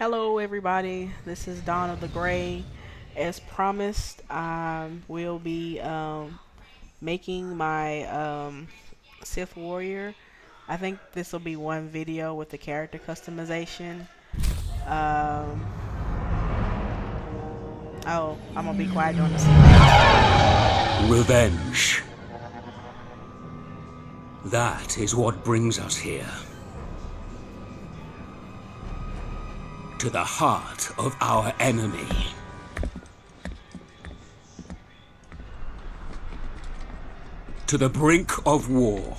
Hello, everybody. This is Dawn of the Gray. As promised, I will be making my Sith Warrior. I think this will be one video with the character customization. Um, oh, I'm gonna be quiet during the scene. Revenge. That is what brings us here. To the heart of our enemy. To the brink of war.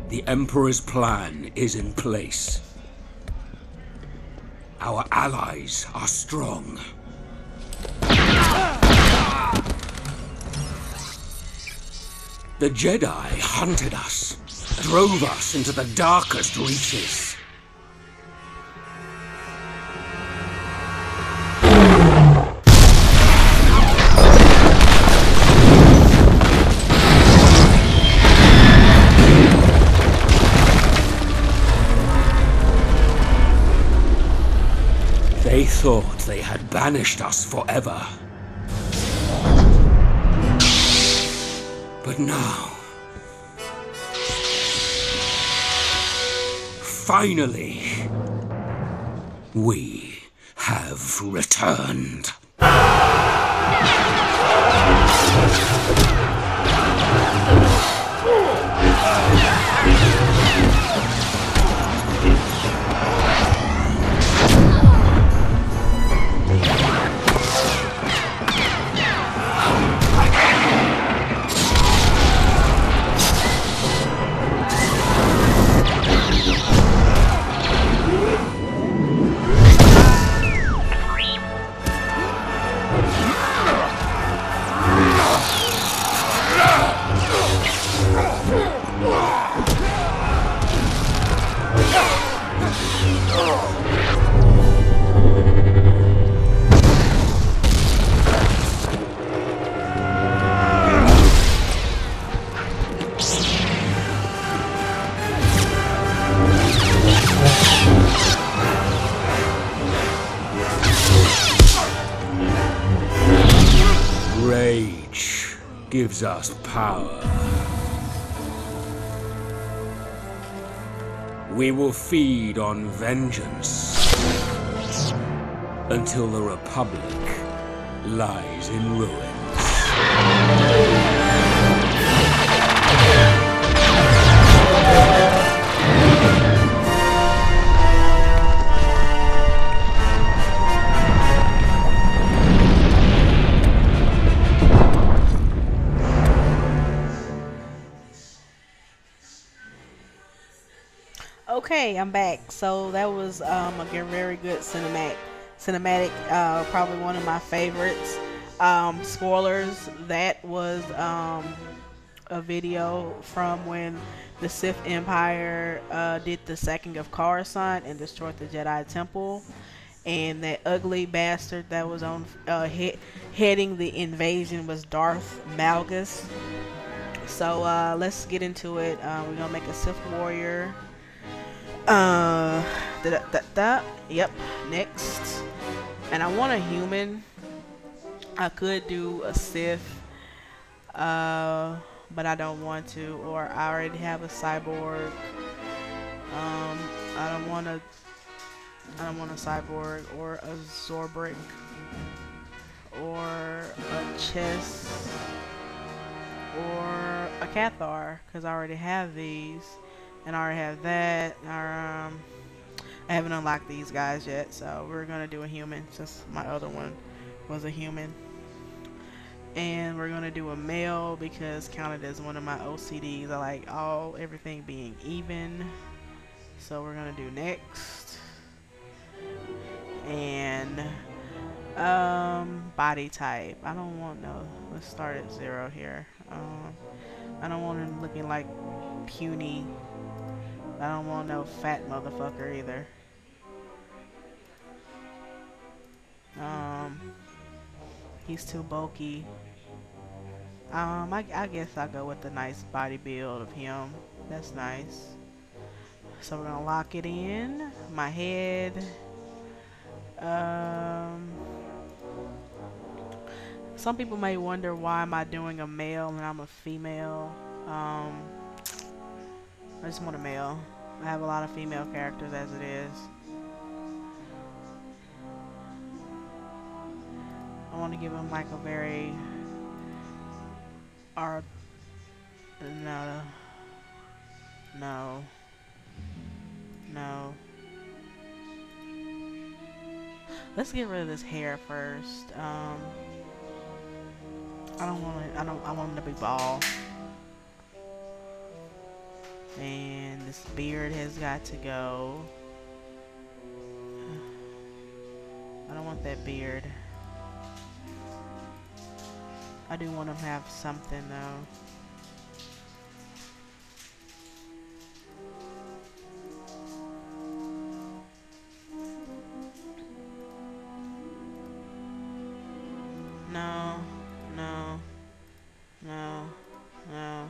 The Emperor's plan is in place. Our allies are strong. The Jedi hunted us, drove us into the darkest reaches. They thought they had banished us forever. But now, finally, we have returned. Rage gives us power. We will feed on vengeance until the Republic lies in ruins. Okay, I'm back. So that was again very good cinematic. Probably one of my favorites. Spoilers. That was a video from when the Sith Empire did the sacking of Coruscant and destroyed the Jedi Temple. And that ugly bastard that was on heading the invasion was Darth Malgus. So let's get into it. We're gonna make a Sith warrior. Yep. Next, and I want a human. I could do a Sith, but I don't want to. Or I already have a cyborg. I don't want a. I don't want a cyborg or a Zorbrick or a Chess or a Cathar because I already have these and I already have that. I haven't unlocked these guys yet, so we're gonna do a human since my other one was a human. And we're gonna do a male because counted as one of my OCDs. I like everything being even. So we're gonna do next. And body type. I don't want no. Let's start at 0 here. I don't want him looking like puny I don't want no fat motherfucker either. Um, he's too bulky. I guess I'll go with the nice body build of him. That's nice. So we're gonna lock it in. My head. Um, some people may wonder why am I doing a male and I'm a female. Um, I just want a male. I have a lot of female characters as it is. I want to give him like a very art. No, no, no. Let's get rid of this hair first. I don't want it. I want him to be bald. And this beard has got to go. I don't want that beard. I do want him to have something though. No, no, no, no.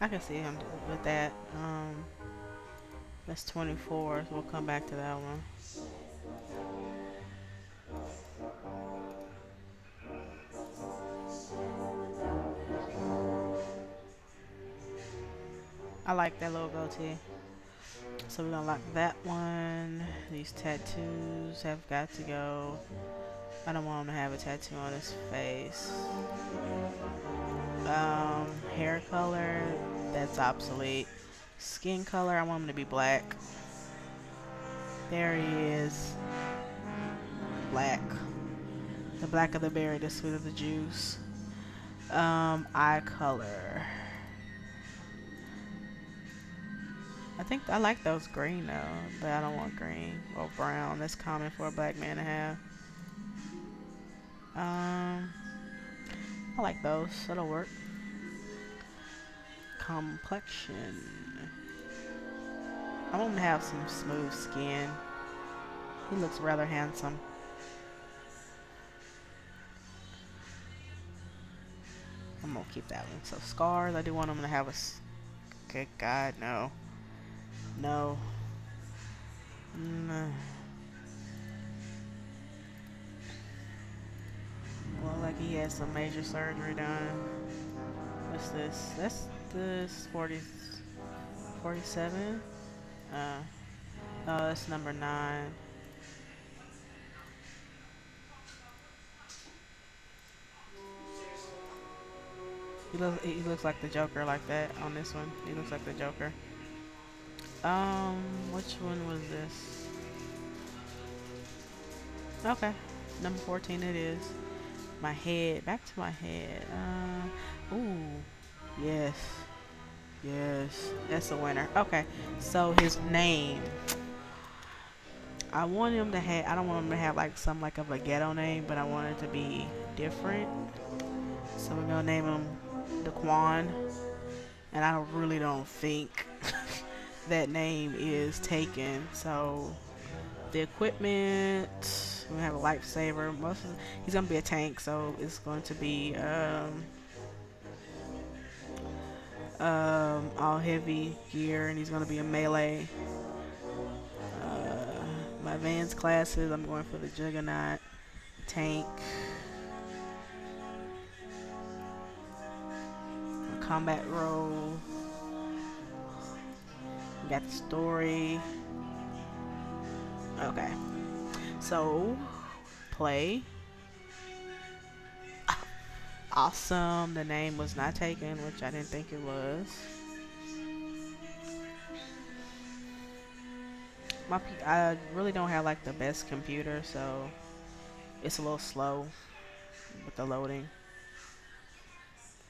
I can see him with that. That's 24. So we'll come back to that one. I like that little goatee. So we're gonna lock that one. These tattoos have got to go. I don't want him to have a tattoo on his face. Hair color, that's obsolete. Skin color, I want him to be black. There he is. Black. The black of the berry, the sweet of the juice. Eye color. I think I like those green though, but I don't want green or brown. That's common for a black man to have. I like those. That'll work. Complexion. I want him to have some smooth skin. He looks rather handsome. I'm gonna keep that one. So scars. I do want him to have a. Good God, no. No. No. Well, like he had some major surgery done. What's this? That's this 47. Oh, that's number 9. He looks like the Joker like that on this one. He looks like the Joker. Which one was this? Okay, number 14 it is. My head, back to my head. Ooh, yes, yes, that's a winner. Okay, so his name. I want him to have. I don't want him to have like some like of a ghetto name, but I want it to be different. So we're gonna name him Daquan, and I really don't think that name is taken. So the equipment, we have a lifesaver. He's gonna be a tank, so it's going to be all heavy gear, and he's gonna be a melee. My advanced classes, I'm going for the Juggernaut, tank, a combat role. We got the story. Okay, so play. Awesome. The name was not taken, which I didn't think it was. I really don't have like the best computer, so it's a little slow with the loading.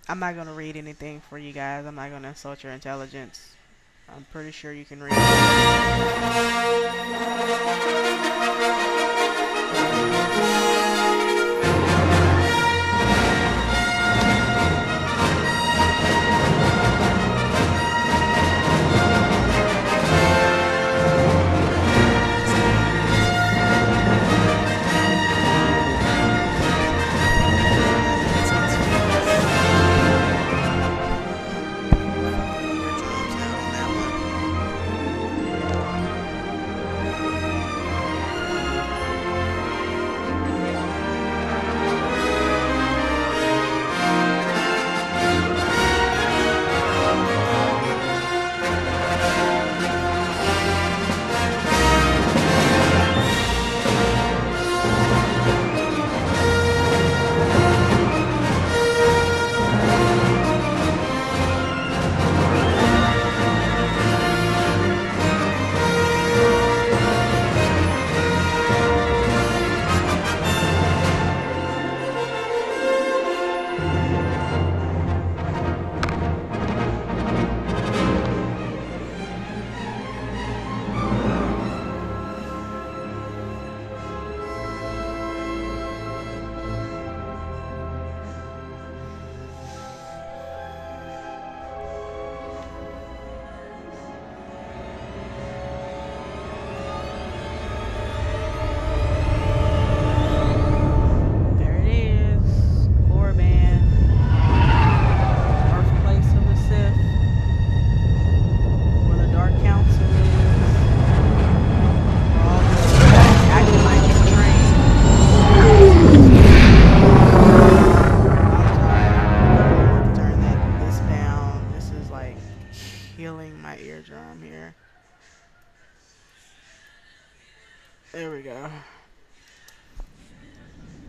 I'm not gonna read anything for you guys. I'm not gonna insult your intelligence. I'm pretty sure you can read.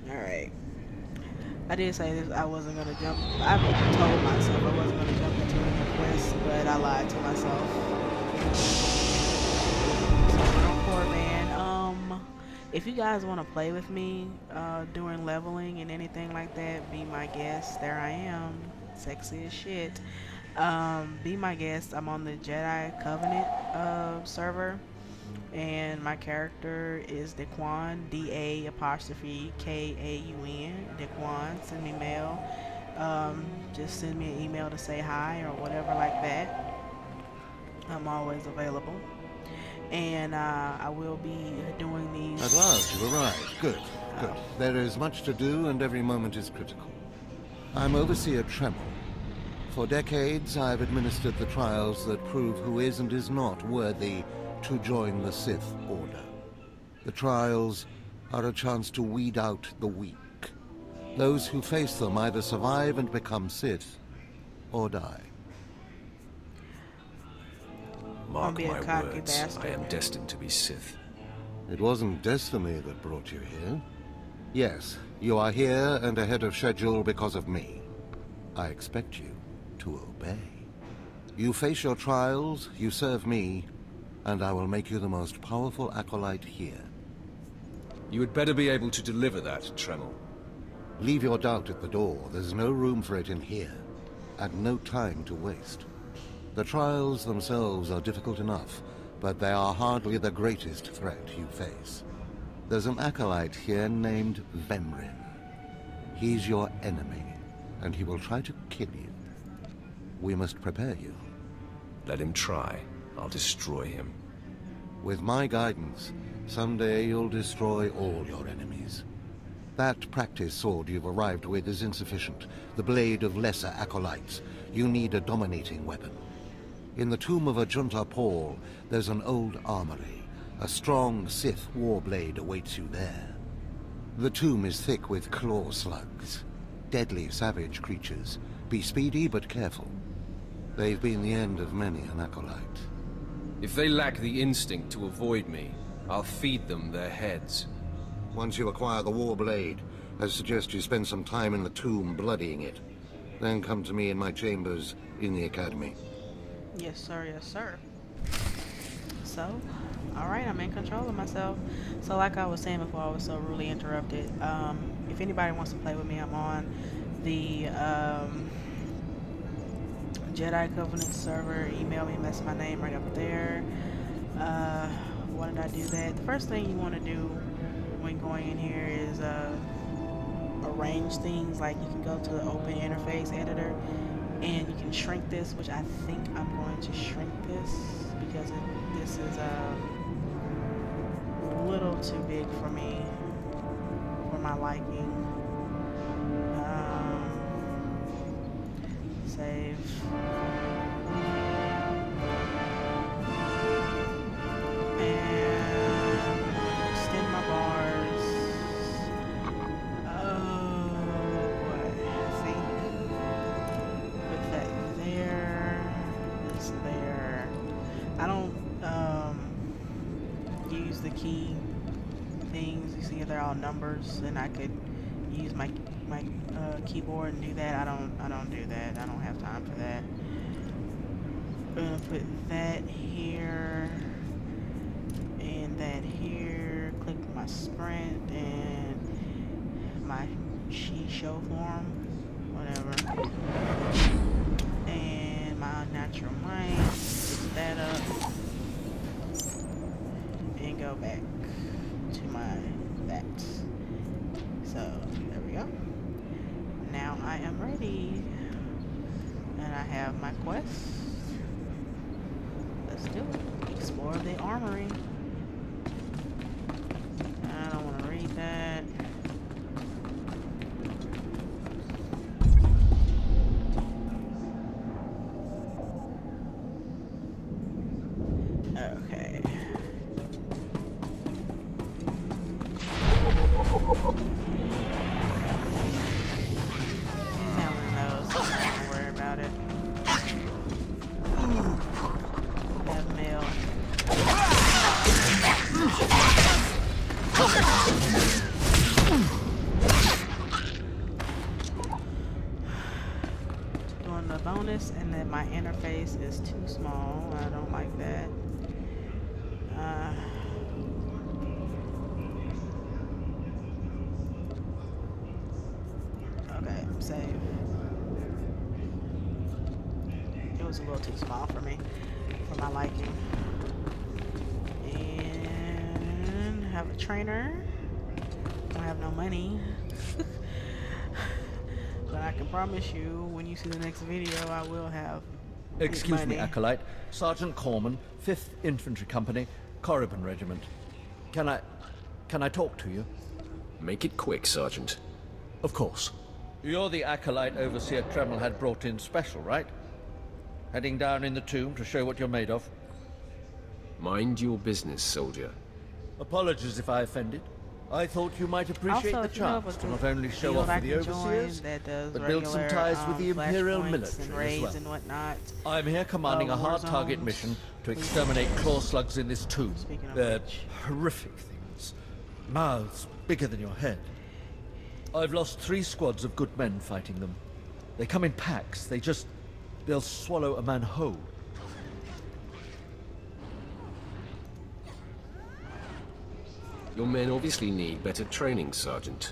All right. I did say this. I wasn't gonna jump. I told myself I wasn't gonna jump into any quest, but I lied to myself. So poor man. If you guys want to play with me during leveling and anything like that, be my guest. There I am, sexy as shit. Be my guest. I'm on the Jedi Covenant server, and my character is Daquan, D A apostrophe Kaun, Daquan. Send me mail. Just send me an email to say hi or whatever like that. I'm always available, and I will be doing At these. last, you arrived. Good, good. There is much to do, and every moment is critical. I'm Overseer Tremel. For decades, I've administered the trials that prove who is and is not worthy to join the Sith Order. The trials are a chance to weed out the weak. Those who face them either survive and become Sith, or die. Don't Mark be a my cocky words, I bastard. am destined to be Sith. It wasn't destiny that brought you here. Yes, you are here and ahead of schedule because of me. I expect you to obey. You face your trials, you serve me, and I will make you the most powerful acolyte here. You had better be able to deliver that, Tremel. Leave your doubt at the door. There's no room for it in here, and no time to waste. The trials themselves are difficult enough, but they are hardly the greatest threat you face. There's an acolyte here named Vemrin. He's your enemy, and he will try to kill you. We must prepare you. Let him try. I'll destroy him. With my guidance, someday you'll destroy all your enemies. That practice sword you've arrived with is insufficient. The blade of lesser acolytes. You need a dominating weapon. In the tomb of Ajunta Paul, there's an old armory. A strong Sith warblade awaits you there. The tomb is thick with claw slugs. Deadly savage creatures. Be speedy but careful. They've been the end of many an acolyte. If they lack the instinct to avoid me, I'll feed them their heads. Once you acquire the warblade, I suggest you spend some time in the tomb bloodying it. Then come to me in my chambers in the academy. Yes, sir. Yes, sir. So, alright, I'm in control of myself. So, like I was saying before I was so rudely interrupted, if anybody wants to play with me, I'm on the Jedi Covenant server. Email me, that's my name right up there. Why did I do that? The first thing you want to do when going in here is arrange things. Like you can go to the open interface editor and you can shrink this, which I think I'm going to shrink this because this is a little too big for me, for my liking. Save. And extend my bars. Oh boy. See? Put that there. This there. I don't use the key things. You see they're all numbers, and I could use my keyboard and do that. I don't do that. I don't have time for that. I'm gonna put that here and that here. Click my sprint and my show form, whatever. And my unnatural mind. Pick that up and go back to my that. So there we go. Now I am ready, and I have my quest. Let's do it. Explore the armory. I don't want to read that. Okay. Now one knows. I'm not gonna worry about it. Have mail. bonus, and then my interface is too small. I don't like that. Okay, save. It was a little too small for me, for my liking. And have a trainer. Don't have no money. But I can promise you, when you see the next video, I will have Excuse me, money. Acolyte. Sergeant Corman, 5th Infantry Company, Korriban Regiment. Can I talk to you? Make it quick, Sergeant. Of course. You're the Acolyte Overseer Tremel had brought in special, right? Heading down in the tomb to show what you're made of? Mind your business, soldier. Apologies if I offended. I thought you might appreciate Also, the if you know of chance a to not good only show field off I for the can join Overseers, that does but build some regular, ties with the Imperial flashpoints military and as raids well. and whatnot. I'm here commanding a war hard target zones. mission to exterminate claw slugs in this tomb. Speaking of They're which. horrific things. Mouths bigger than your head. I've lost 3 squads of good men fighting them. They come in packs. They'll swallow a man whole. Your men obviously need better training, Sergeant.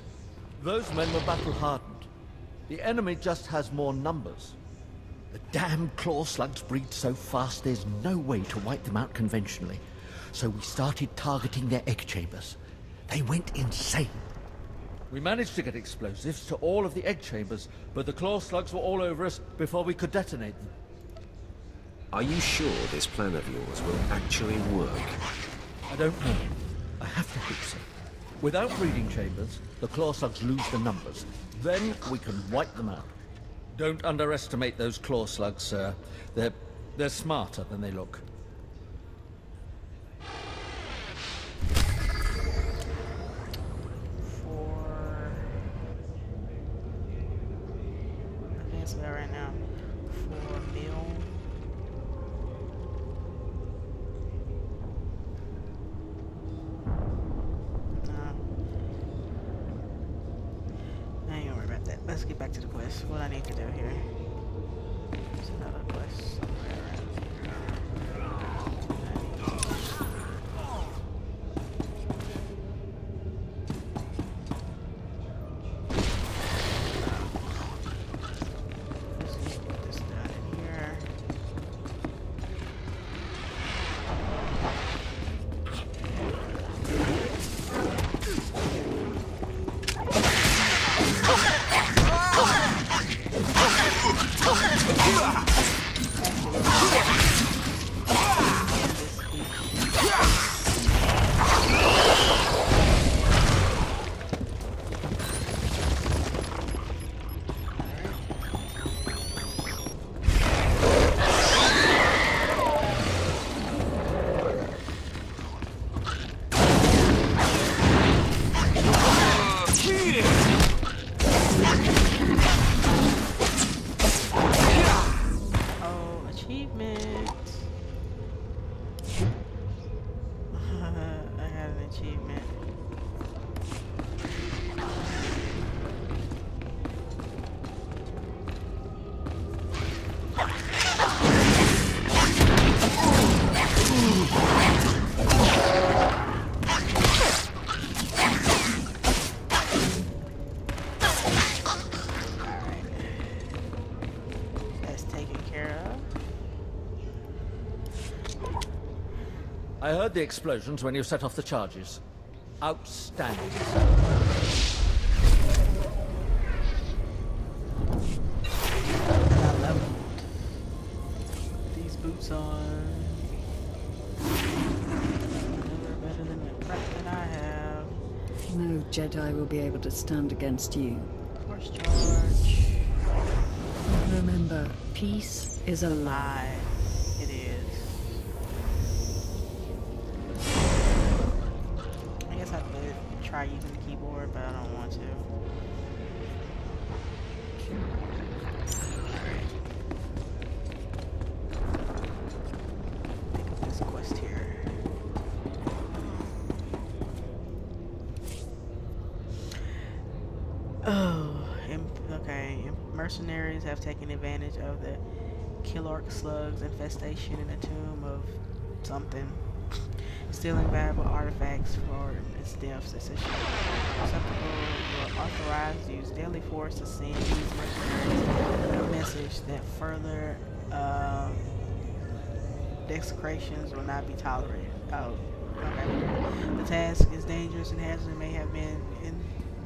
Those men were battle-hardened. The enemy just has more numbers. The damn claw slugs breed so fast there's no way to wipe them out conventionally. So we started targeting their egg chambers. They went insane. We managed to get explosives to all of the egg chambers, but the claw slugs were all over us before we could detonate them. Are you sure this plan of yours will actually work? I don't know. I have to hope so. Without breeding chambers, the claw slugs lose the numbers. Then we can wipe them out. Don't underestimate those claw slugs, sir. They're smarter than they look. For I think it's about right now. For meal. I ain't gonna worry about that. Let's get back to the quest. What I need to do here. There's another quest somewhere around here. Let's just get this done in here. Oh, achievement. I had an achievement. That's taken care of. I heard the explosions when you set off the charges. Outstanding, sir. And I leveled. These boots on. Never better than the crap that I have. No Jedi will be able to stand against you. Force charge. Remember, peace is a lie. Lie. It is. I guess I could try using the keyboard, but I don't want to. Pick up this quest here. Oh, it Okay, mercenaries have taken advantage of the Kilork slugs infestation in the tomb of something, stealing valuable artifacts for its deaths. Essentially, receptacle were authorized to use deadly force to send these mercenaries a message that further desecrations will not be tolerated. Oh, okay. The task is dangerous and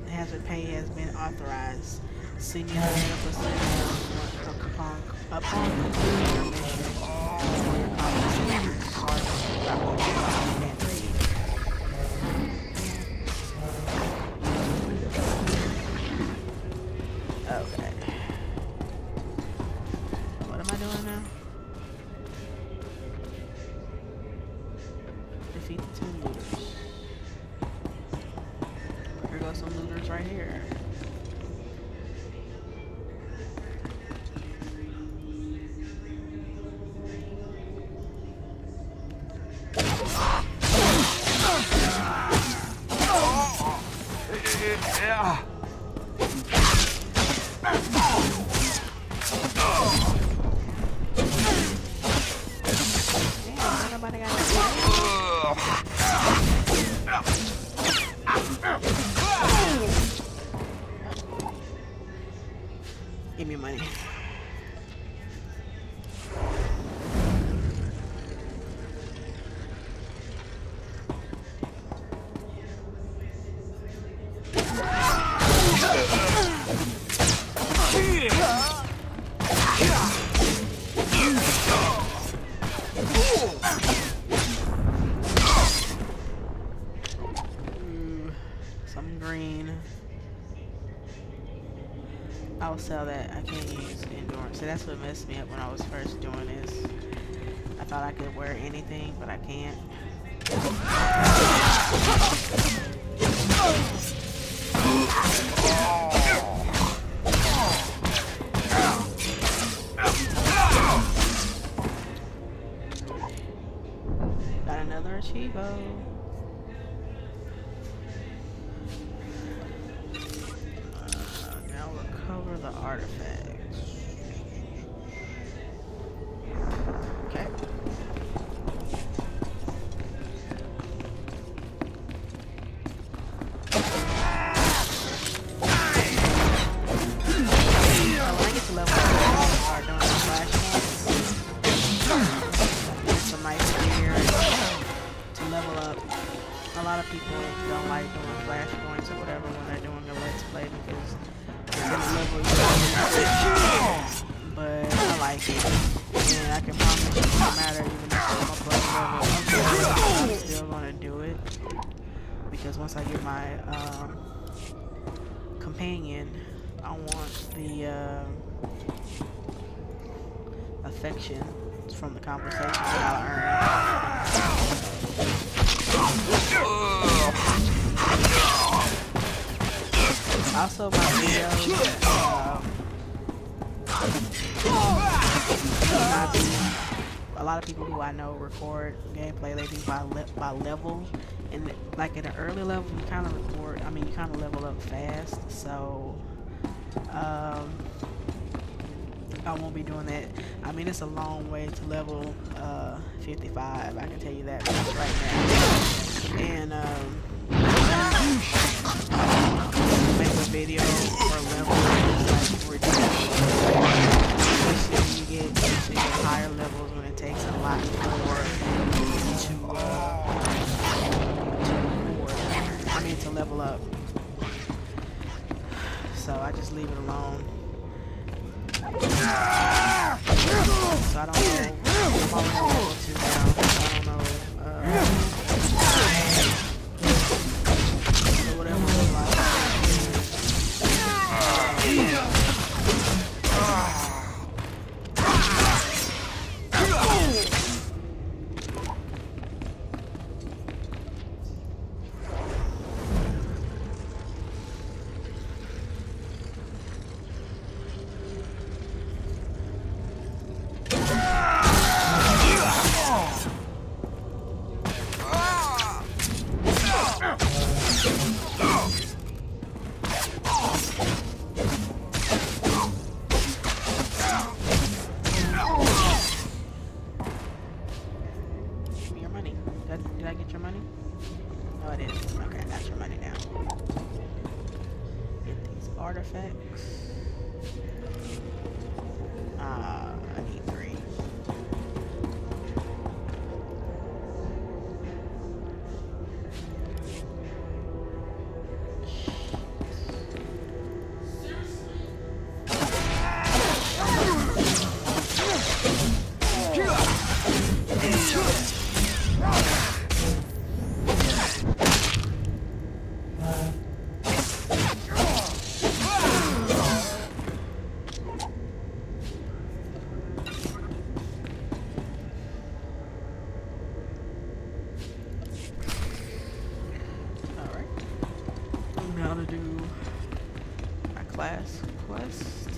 hazard pay has been authorized. See me later for upon completing your mission for your compensation. Okay. What am I doing now? Defeat the two looters. Here goes some looters right here. Give me money. Some green. I'll sell that. I can't use endurance. So that's what messed me up when I was first doing this. I thought I could wear anything, but I can't. Got another Achievo. Now recover the artifacts. Okay. When I get to level 4, I'll start doing the flash points. Get some nice gear to level up. A lot of people don't like doing flash points or whatever when they're doing a let's play because it's in the level but I like it. And I can promise you no matter even if I'm above level, I'm still gonna do it. Because once I get my companion, I want the affection from the conversation that I earn. Also, my videos, a lot of people who I know record gameplay, they do by level. And like at an early level, you kind of record, you kind of level up fast. So, I won't be doing that. It's a long way to level 55. I can tell you that right now. And make a video or level like ridiculous. Especially when you get to higher levels when it takes a lot more to level up. So I just leave it alone. So I don't know. I'm probably on level 2 now. I don't know. So whatever it's like. artifacts. I need 3. Now to do my class quest,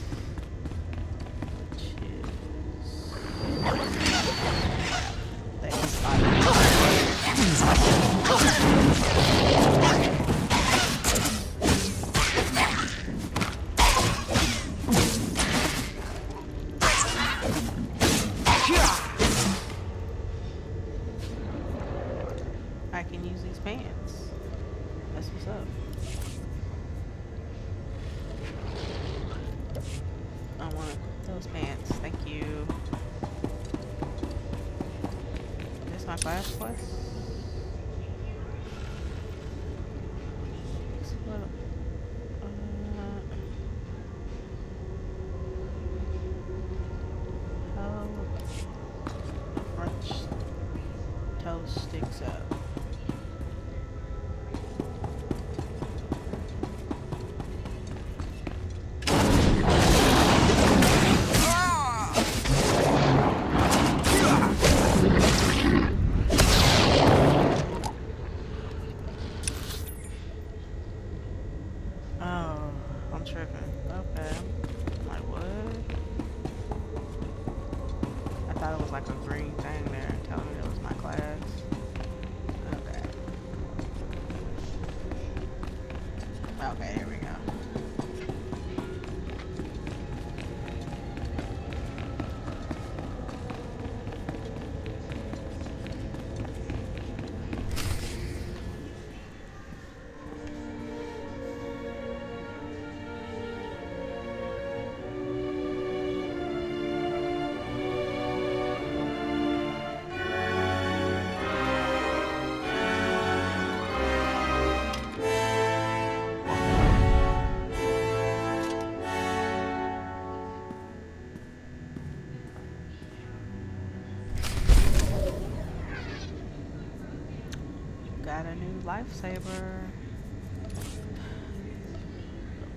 which is I can use these pants. That's what's up. I want those pants. Thank you. Is this my class quest? How French toast sticks up. Like a green thing there telling me it was my class. Okay. Okay, here we go. Got a new lifesaver.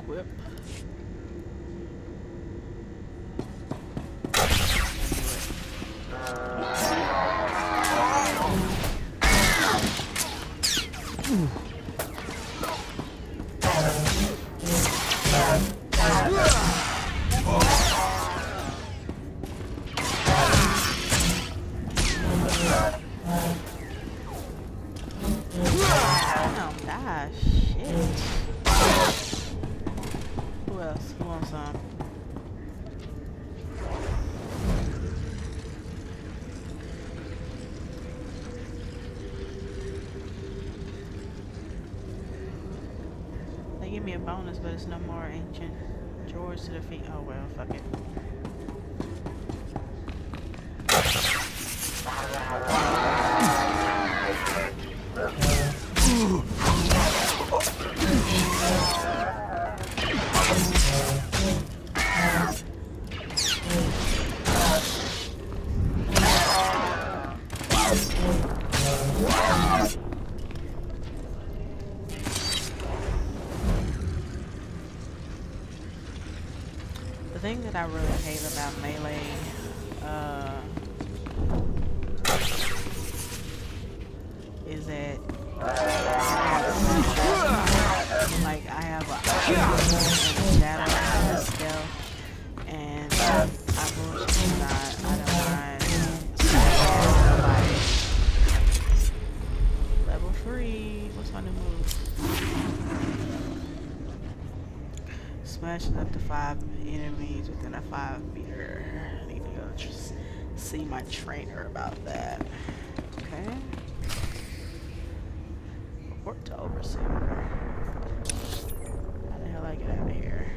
Equip. Who else? Who wants some? They give me a bonus, but it's no more ancient drawers to defeat. Oh well, fuck it. The thing that I really hate about melee, is that like I have a shadow and a stealth, and I bullshit not. I don't mind somebody. Level 3. What's my new move? Smashing up to 5 enemies within a 5-meter. I need to go just see my trainer about that. Okay. Report to overseer. How the hell I get out of here?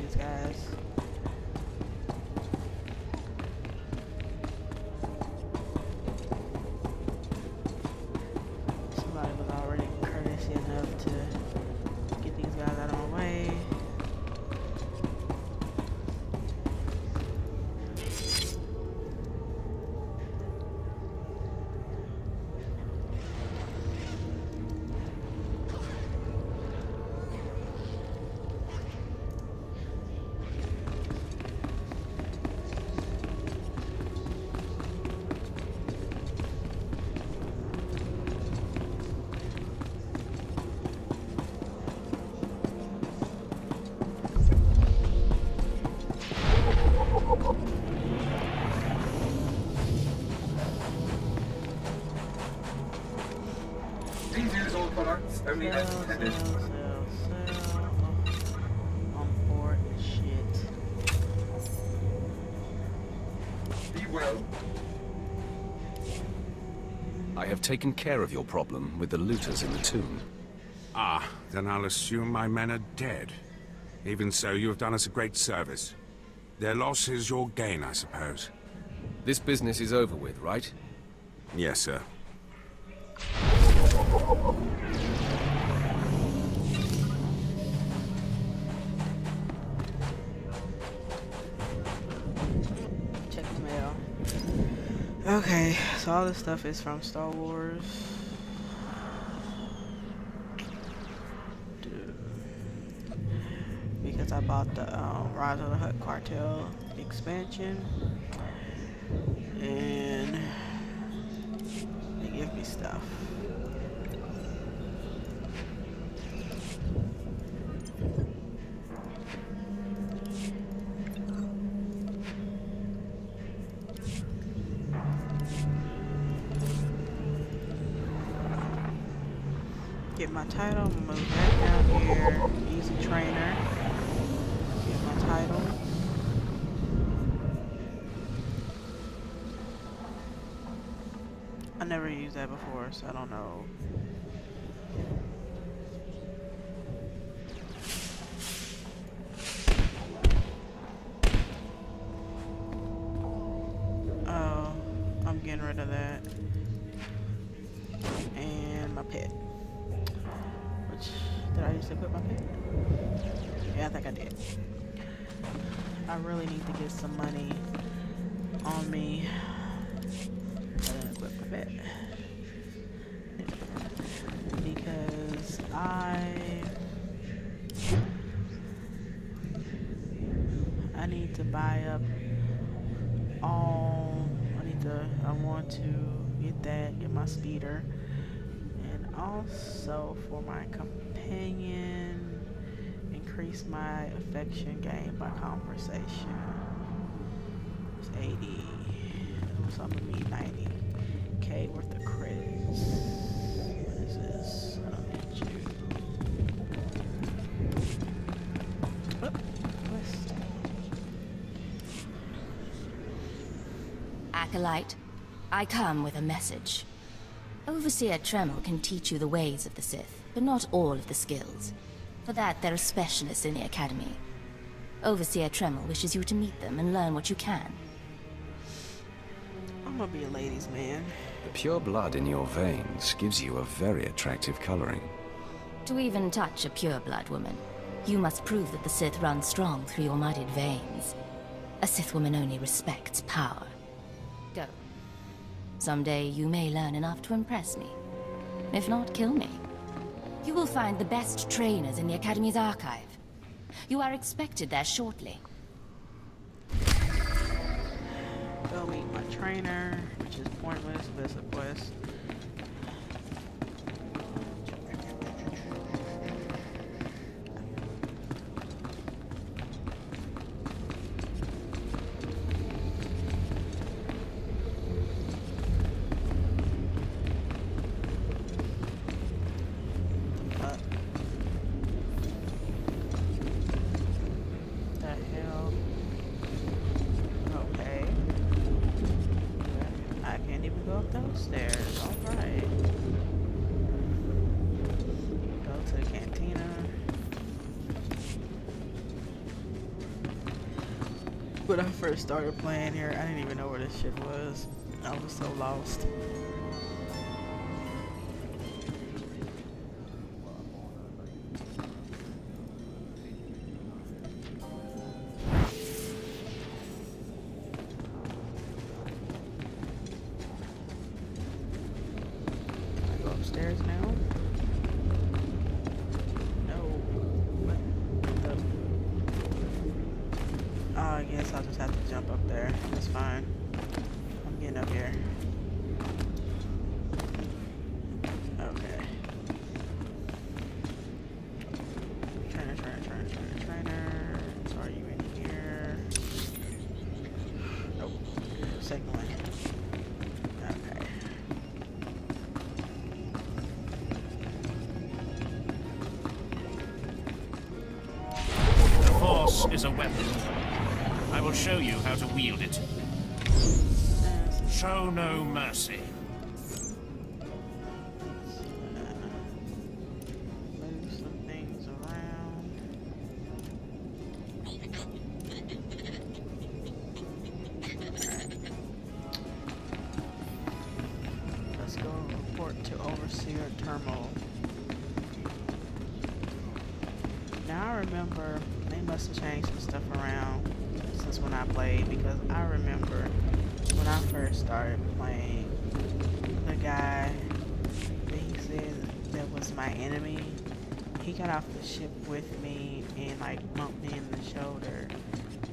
these guys. Somebody was already courteous enough to get these guys out of my way. Only as intended. I'm bored as shit. Be well. I have taken care of your problem with the looters in the tomb. Ah, then I'll assume my men are dead. Even so, you have done us a great service. Their loss is your gain, I suppose. This business is over with, right? Yes, sir. Check the mail. Okay, so all this stuff is from Star Wars. Because I bought the Rise of the Hutt Cartel expansion. And they give me stuff. Get my title, move that down here, easy trainer. Get my title. I never used that before, so I don't know. Oh, I'm getting rid of that. And my pet. Which, did I used to equip my pet? Yeah, I think I did. I really need to get some money on me. I didn't equip my pet. Because I need to buy up all, I want to get that, get my speeder. And also for my companion, increase my affection gain by conversation. It's 80. So I'm gonna need 90k worth of credits. What is this? I don't need you. Oh, quest. Acolyte, I come with a message. Overseer Tremel can teach you the ways of the Sith, but not all of the skills. For that, there are specialists in the Academy. Overseer Tremel wishes you to meet them and learn what you can. I'm gonna be a ladies' man. The pure blood in your veins gives you a very attractive coloring. To even touch a pure-blood woman, you must prove that the Sith run strong through your muddied veins. A Sith woman only respects power. Go. Someday you may learn enough to impress me. If not, kill me. You will find the best trainers in the Academy's archive. You are expected there shortly. Go meet my trainer, which is pointless, but it's a quest. Those stairs. Oh When I first started playing here, I didn't even know where this shit was. I was so lost. I go upstairs now. No. What the? Oh, I guess I'll just have to jump up there. That's fine. I'm getting up here. Okay. Trainer. So are you in here? Nope. Signaling. Okay. The Force is a weapon. I will show you how to wield it. Show no mercy. Move some things around. Let's go report to Overseer Terminal. Now I remember they must have changed some stuff around since when I played, because I remember when I first started playing, the guy that he said that was my enemy, he got off the ship with me and like bumped me in the shoulder,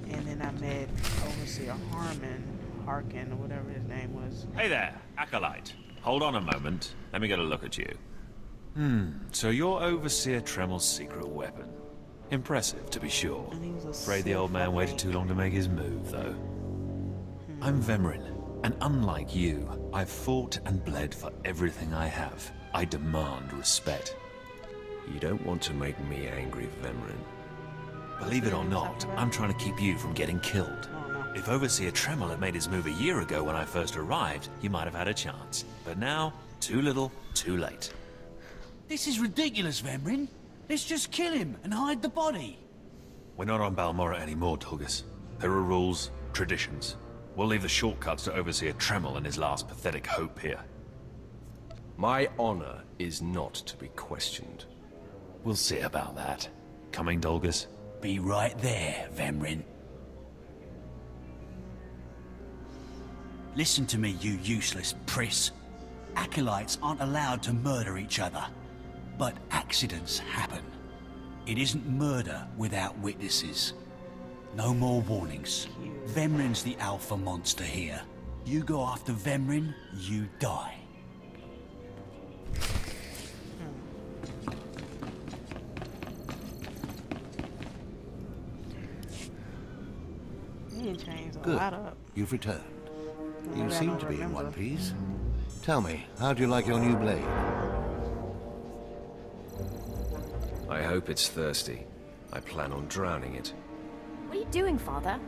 and then I met Overseer Harkin, or whatever his name was. Hey there, Acolyte. Hold on a moment. Let me get a look at you. So you're Overseer Tremel's secret weapon. Impressive, to be sure. And he was a Afraid the Sith, old man I waited think. too long to make his move, though. I'm Vemrin, and unlike you, I've fought and bled for everything I have. I demand respect. You don't want to make me angry, Vemrin. Believe it or not, I'm trying to keep you from getting killed. Oh no. If Overseer Tremel had made his move a year ago when I first arrived, you might have had a chance. But now, too little, too late. This is ridiculous, Vemrin. Let's just kill him and hide the body. We're not on Balmorra anymore, Tulgus. There are rules, traditions. We'll leave the shortcuts to Overseer Tremel and his last pathetic hope here. My honor is not to be questioned. We'll see about that. Coming, Dolgus? Be right there, Vemrin. Listen to me, you useless priss. Acolytes aren't allowed to murder each other. But accidents happen. It isn't murder without witnesses. No more warnings. Vemrin's the alpha monster here. You go after Vemrin, you die. He didn't change a Good. lot up. You've returned. You Maybe I seem don't to be in remember. one piece. Tell me, how do you like your new blade? I hope it's thirsty. I plan on drowning it. What are you doing, Father?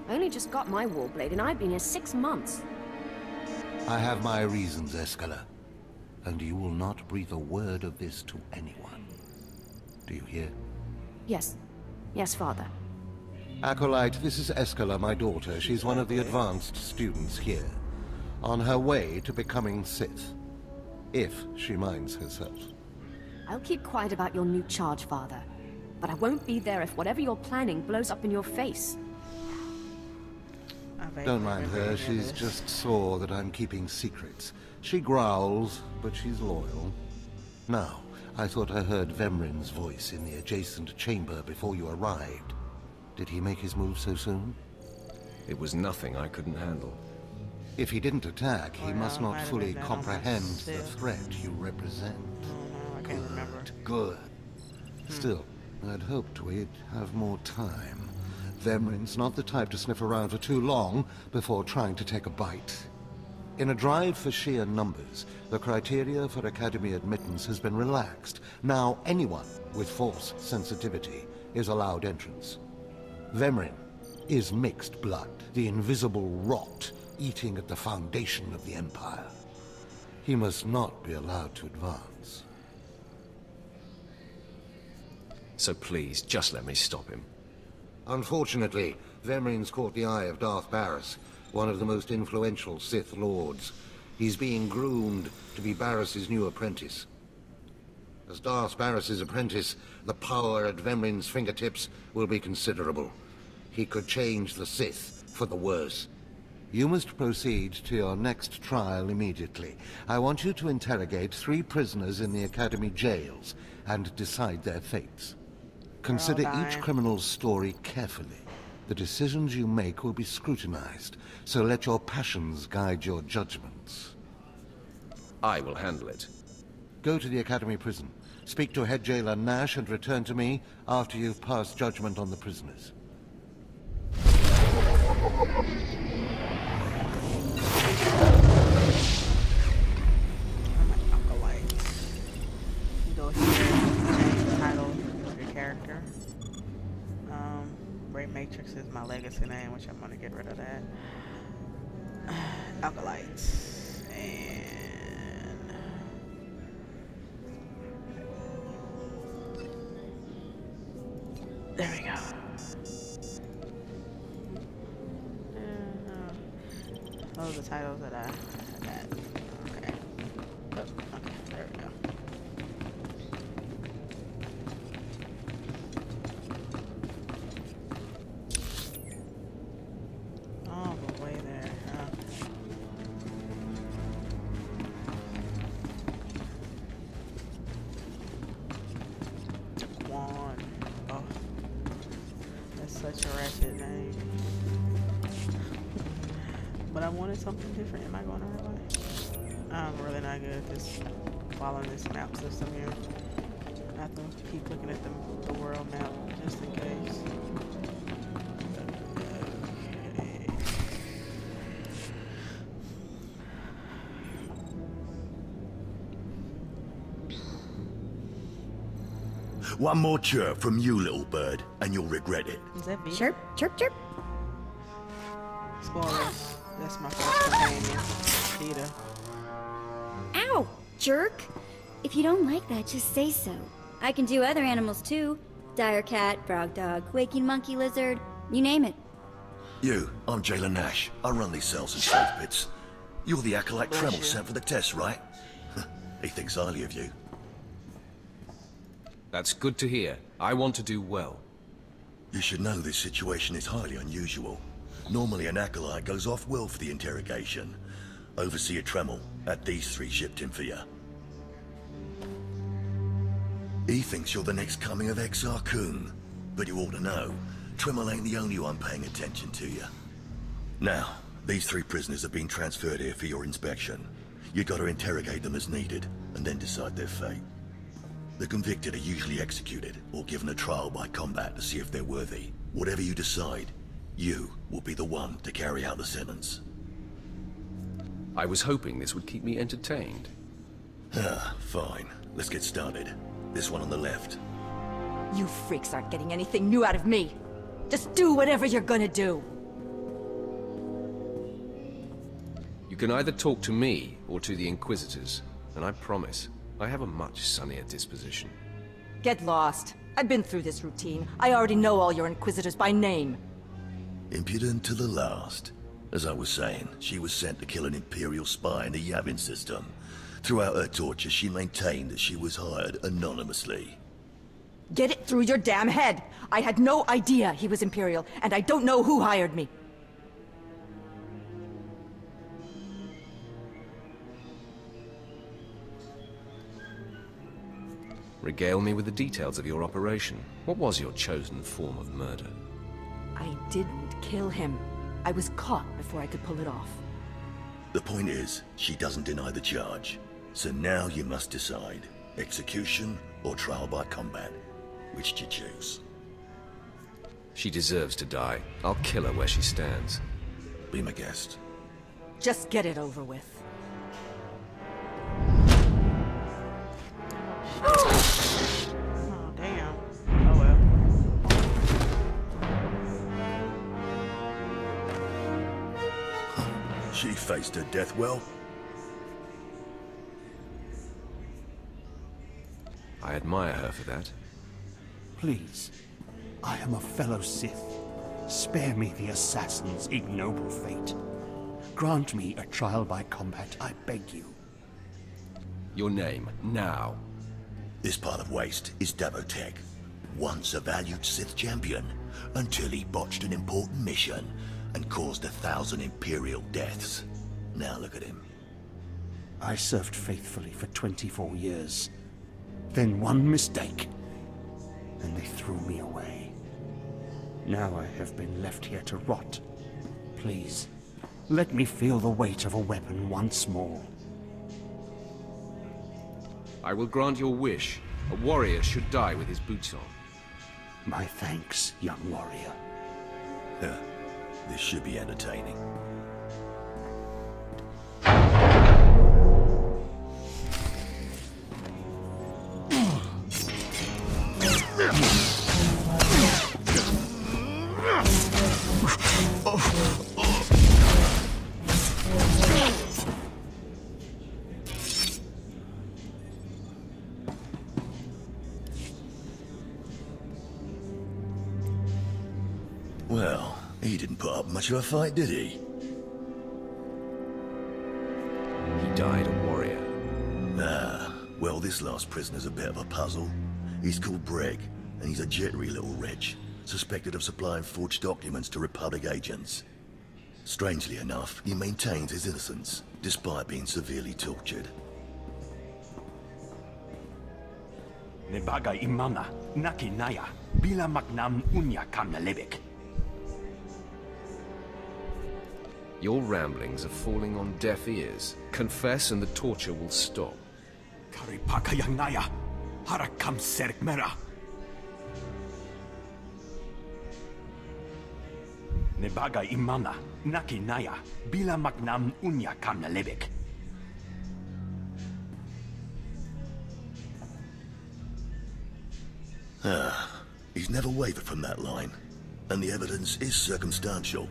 I only just got my warblade and I've been here 6 months. I have my reasons, Escala. And you will not breathe a word of this to anyone. Do you hear? Yes. Yes, Father. Acolyte, this is Escala, my daughter. She's one of the advanced students here. On her way to becoming Sith. If she minds herself. I'll keep quiet about your new charge, Father. But I won't be there if whatever you're planning blows up in your face. I vaguely Don't mind remember her, any of she's this. just sore that I'm keeping secrets. She growls, but she's loyal. Now, I thought I heard Vemrin's voice in the adjacent chamber before you arrived. Did he make his move so soon? It was nothing I couldn't handle. If he didn't attack, he Oh, must no, not might have fully been that on my comprehend the Sith. threat you represent. Oh no, I can't remember. Good. Still, I'd hoped we'd have more time. Vemrin's not the type to sniff around for too long before trying to take a bite. In a drive for sheer numbers, the criteria for Academy admittance has been relaxed. Now anyone with Force sensitivity is allowed entrance. Vemrin is mixed blood, the invisible rot eating at the foundation of the Empire. He must not be allowed to advance. So please, just let me stop him. Unfortunately, Vemrin's caught the eye of Darth Barris, one of the most influential Sith Lords. He's being groomed to be Barris's new apprentice. As Darth Barris's apprentice, the power at Vemrin's fingertips will be considerable. He could change the Sith for the worse. You must proceed to your next trial immediately. I want you to interrogate 3 prisoners in the Academy jails and decide their fates. Consider each criminal's story carefully. The decisions you make will be scrutinized, so let your passions guide your judgments. I will handle it. Go to the Academy prison. Speak to head jailer Nash and return to me after you've passed judgment on the prisoners. Go here, change the title of your character. Great Matrix is my legacy name, which I'm going to get rid of that. Acolytes. And... there we go. Those are the titles that I got. Okay. Oh, okay, there we go. All the way there. Quan. Oh, that's such a ratchet name. But I wanted something different. Am I going the right way? I'm really not good at just following this map system here. I have to keep looking at the world map just in case. Okay. One more chirp from you, little bird, and you'll regret it. Is that Vita? Chirp, chirp, chirp. Spoilers. That's my first companion. Vita. Ow, jerk! If you don't like that, just say so. I can do other animals too. Dire cat, frog dog, waking monkey lizard, you name it. You, I'm Jailer Nash. I run these cells and safe bits. You're the acolyte Bless Tremel you. sent for the test, right? He thinks highly of you. That's good to hear. I want to do well. You should know this situation is highly unusual. Normally an acolyte goes off well for the interrogation. Overseer Tremel had these 3 shipped in for you. He thinks you're the next coming of Exar Kun, but you ought to know, Tremel ain't the only one paying attention to you. Now, these 3 prisoners have been transferred here for your inspection. You gotta interrogate them as needed, and then decide their fate. The convicted are usually executed, or given a trial by combat to see if they're worthy. Whatever you decide, you will be the one to carry out the sentence. I was hoping this would keep me entertained. Ah, fine. Let's get started. This one on the left. You freaks aren't getting anything new out of me. Just do whatever you're gonna do. You can either talk to me or to the Inquisitors, and I promise, I have a much sunnier disposition. Get lost. I've been through this routine. I already know all your Inquisitors by name. Impudent to the last. As I was saying, she was sent to kill an Imperial spy in the Yavin system. Throughout her torture, she maintained that she was hired anonymously. Get it through your damn head! I had no idea he was Imperial, and I don't know who hired me. Regale me with the details of your operation. What was your chosen form of murder? I didn't kill him. I was caught before I could pull it off. The point is, she doesn't deny the charge. So now you must decide. Execution or trial by combat. Which do you choose? She deserves to die. I'll kill her where she stands. Be my guest. Just get it over with. Oh, damn. Oh, well. She faced her death well. I admire her for that. Please, I am a fellow Sith. Spare me the assassin's ignoble fate. Grant me a trial by combat, I beg you. Your name, now. This part of Waste is Davotech, once a valued Sith champion, until he botched an important mission and caused 1,000 Imperial deaths. Now look at him. I served faithfully for 24 years. Then one mistake, and they threw me away. Now I have been left here to rot. Please, let me feel the weight of a weapon once more. I will grant your wish. A warrior should die with his boots on. My thanks, young warrior. This should be entertaining. Well, he didn't put up much of a fight, did he? He died a warrior. Ah, well, this last prisoner's a bit of a puzzle. He's called Breg, and he's a jittery little wretch, suspected of supplying forged documents to Republic agents. Strangely enough, he maintains his innocence, despite being severely tortured. Nebaga imana, naki naya, bila magnam unya kamnalebek. Your ramblings are falling on deaf ears. Confess and the torture will stop. Karipaka yang naya, harakam serk mera. Nebaga imana, naki naya, bila magnam unya kamnalebek. He's never wavered from that line, and the evidence is circumstantial.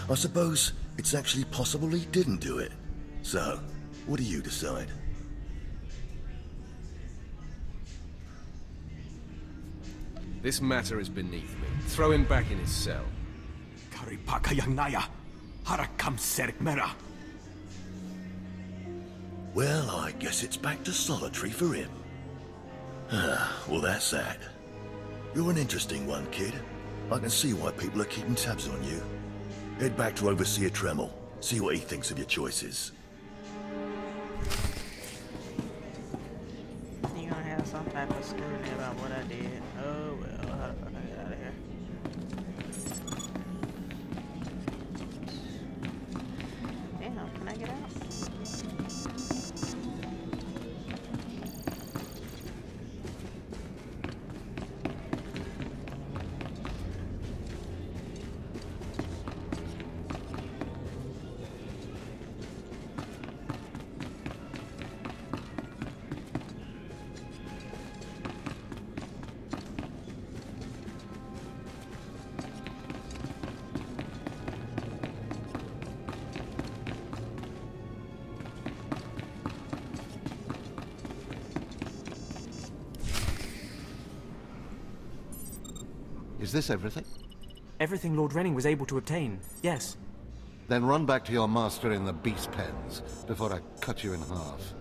I suppose it's actually possible he didn't do it. So, what do you decide? This matter is beneath me. Throw him back in his cell. Karipaka yang naya, harakam serk mera. Well, I guess it's back to solitary for him. Well, that's that. You're an interesting one, kid. I can see why people are keeping tabs on you. Head back to Overseer Tremel. See what he thinks of your choices. You're gonna have some type of scrutiny about what I did. Oh well, how the fuck I get out of here? Damn, can I get out? Is this everything? Everything Lord Renning was able to obtain, yes. Then run back to your master in the beast pens before I cut you in half.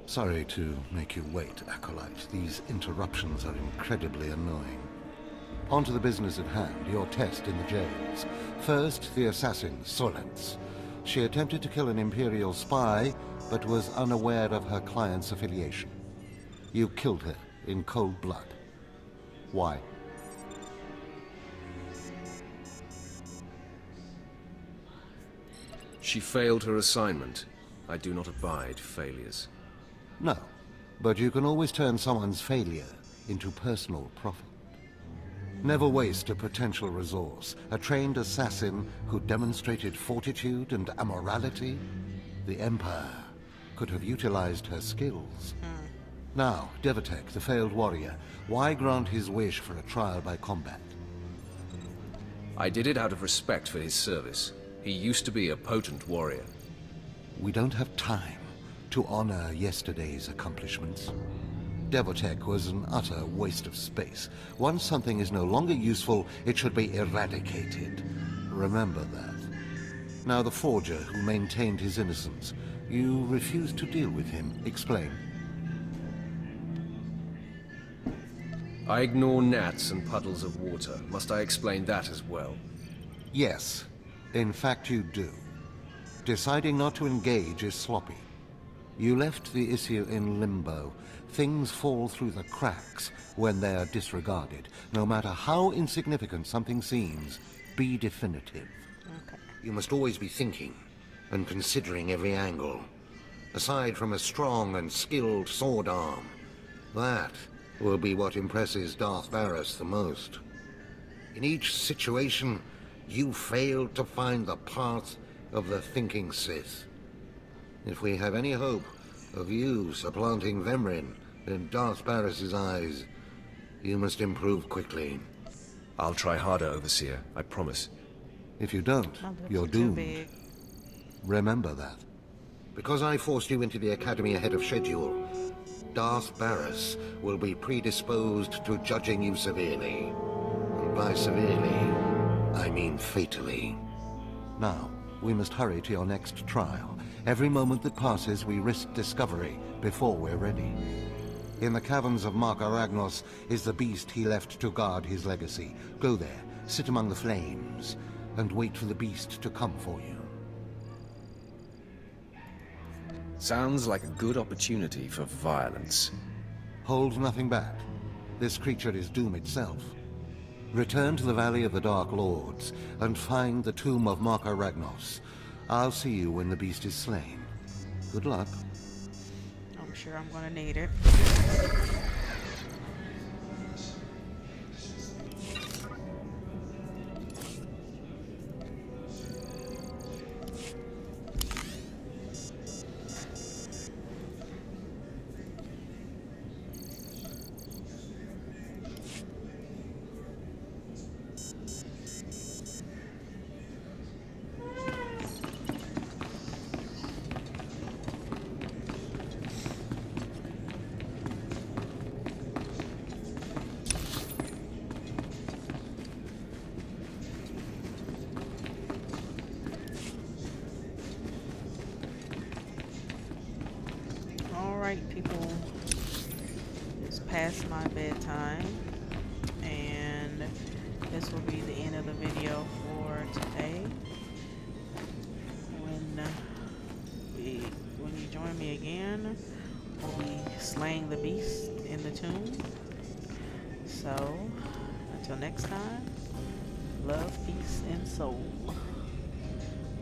Sorry to make you wait, Acolyte. These interruptions are incredibly annoying. On to the business at hand, your test in the jails. First, the assassin, Solence. She attempted to kill an Imperial spy, but was unaware of her client's affiliation. You killed her in cold blood. Why? She failed her assignment. I do not abide failures. No, but you can always turn someone's failure into personal profit. Never waste a potential resource. A trained assassin who demonstrated fortitude and amorality. The Empire could have utilized her skills. Now, Davotech, the failed warrior, why grant his wish for a trial by combat? I did it out of respect for his service. He used to be a potent warrior. We don't have time to honor yesterday's accomplishments. Devotech was an utter waste of space. Once something is no longer useful, it should be eradicated. Remember that. Now the forger who maintained his innocence. You refused to deal with him. Explain. I ignore gnats and puddles of water. Must I explain that as well? Yes. In fact, you do. Deciding not to engage is sloppy. You left the issue in limbo. Things fall through the cracks when they are disregarded. No matter how insignificant something seems, be definitive. Okay. You must always be thinking and considering every angle. Aside from a strong and skilled sword arm, that will be what impresses Darth Varus the most. In each situation, you failed to find the path of the thinking Sith. If we have any hope of you supplanting Vemrin in Darth Varus's eyes, you must improve quickly. I'll try harder, Overseer. I promise. If you don't, you're doomed. Remember that. Because I forced you into the Academy ahead of schedule, Darth Varus will be predisposed to judging you severely. And by severely, I mean fatally. Now, we must hurry to your next trial. Every moment that passes, we risk discovery before we're ready. In the caverns of Mark Aragnos is the beast he left to guard his legacy. Go there, sit among the flames, and wait for the beast to come for you. Sounds like a good opportunity for violence. Hold nothing back. This creature is doom itself. Return to the Valley of the Dark Lords and find the tomb of Mark Aragnos. I'll see you when the beast is slain. Good luck. I'm sure I'm gonna need it. Alright, people, it's past my bedtime, and this will be the end of the video for today. When you join me again, we'll be slaying the beast in the tomb. So, until next time, love, peace, and soul.